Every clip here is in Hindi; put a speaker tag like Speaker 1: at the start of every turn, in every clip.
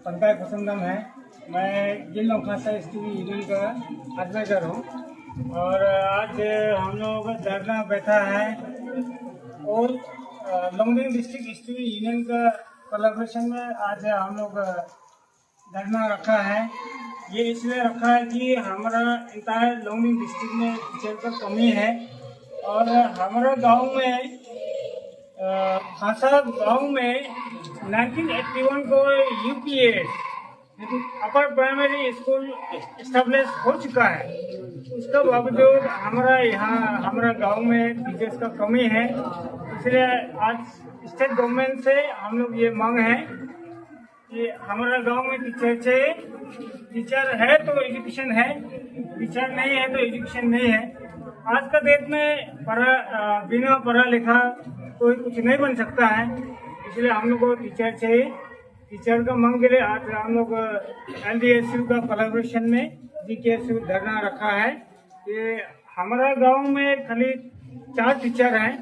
Speaker 1: पंकज कुसुमदम है। मैं जिला खासा स्टूडेंट यूनियन का एडवाइजर हूँ और आज हम लोग धरना बैठा है और लोंगडिंग डिस्ट्रिक्ट स्टूडेंट यूनियन का कोलैबोरेशन में आज हम लोग धरना रखा है। ये इसलिए रखा है कि हमारा इंटायर लोंगडिंग डिस्ट्रिक्ट में टीचर का कमी है और हमारा गांव में खासा गांव में 1981 को UPS upper primary school establish हो चुका है। उसके बावजूद हमारा गांव में टीचर्स का कमी है। इसलिए आज स्टेट गवर्नमेंट से हम लोग ये मांग है कि हमारा गांव में टीचर चाहिए। टीचर है तो एजुकेशन है, टीचर नहीं है तो एजुकेशन नहीं है। आज का डेट में बिना पढ़ा लिखा कोई कुछ नहीं बन सकता है। इसलिए हम लोग को टीचर चाहिए। टीचर का मांग के लिए आज हम लोग LDSU का कोलैबोरेशन में GKSU धरना रखा है कि हमारा गांव में खाली 4 टीचर हैं।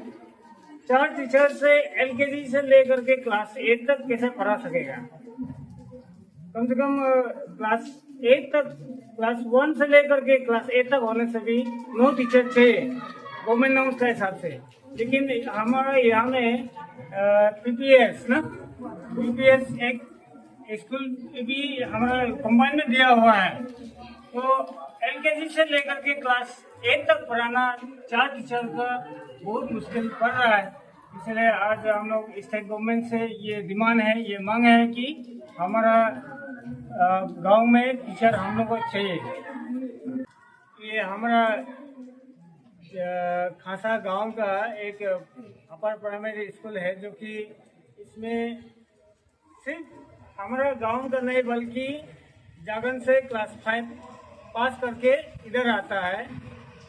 Speaker 1: 4 टीचर से LKG से लेकर के क्लास 8 तक कैसे पढ़ा सकेगा? कम से कम क्लास 8 तक, क्लास 1 से लेकर के क्लास 8 तक होने से भी 9 टीचर चाहिए गवर्नमेंट नॉर्म्स के हिसाब से। लेकिन हमारा यहाँ में PPS एक स्कूल भी हमारा कंबाइन में दिया हुआ है, तो LKG से लेकर के क्लास 8 तक पढ़ाना 4 टीचर का बहुत मुश्किल पड़ रहा है। इसलिए आज हम लोग स्टेट गवर्नमेंट से ये डिमांड है, ये मांग है कि हमारा गांव में टीचर हम लोग को चाहिए। ये हमारा खासा गांव का एक अपर प्राइमरी स्कूल है जो कि इसमें सिर्फ हमारा गांव का नहीं बल्कि जागन से क्लास 5 पास करके इधर आता है,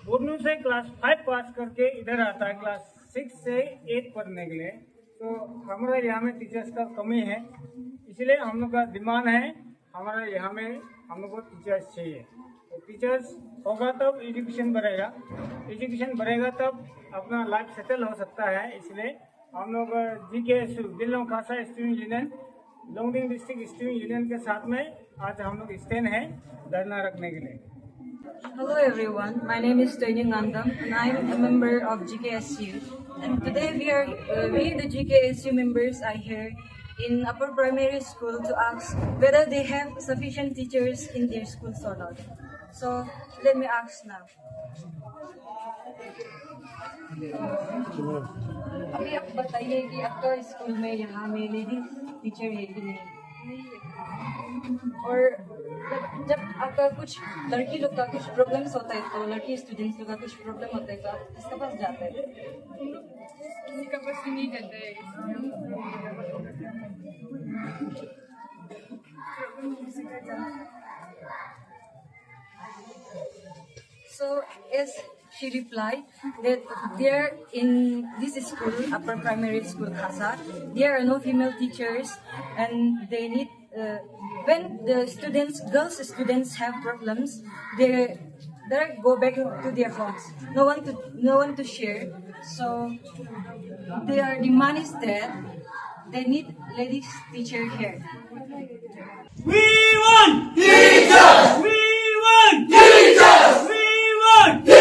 Speaker 1: बोर्नू से क्लास 5 पास करके इधर आता है क्लास 6 से 8 पढ़ने के लिए। तो हमारा यहाँ में टीचर्स का कमी है। इसलिए हम लोग का डिमांड है हमारा यहाँ में हम लोग को टीचर्स चाहिए। तो टीचर्स होगा तब एजुकेशन बढ़ेगा, एजुकेशन बढ़ेगा तब अपना लाइफ सेटल हो सकता है। इसलिए हम लोग GKSU जिला खासा student union Longding district student union के साथ में आज हम लोग स्टैंड हैं धरना रखने के लिए।
Speaker 2: Hello everyone, my name is Toyning Nandam and I am a member of GKSU. And today we the GKSU members are here in upper primary school to ask whether they have sufficient teachers in their schools or not. So let me ask now. अभी आप बताइए कि आपका स्कूल में यहाँ में लेडीज टीचर है कि नहीं? और जब आपका कुछ लड़की लोग का कुछ प्रॉब्लम्स होता है तो लड़की स्टूडेंट्स लोग का कुछ प्रॉब्लम होता है तो आप किसके पास जाते हैं?
Speaker 3: किसी का पास ही नहीं जाता है।
Speaker 2: So as she replied that there in this school, upper primary school Khasa, there are no female teachers and they need when the girls students have problems, they go back to their homes. No one to share. So their demand is that they need ladies teacher here.
Speaker 4: We want teachers! We want teachers! We want teachers!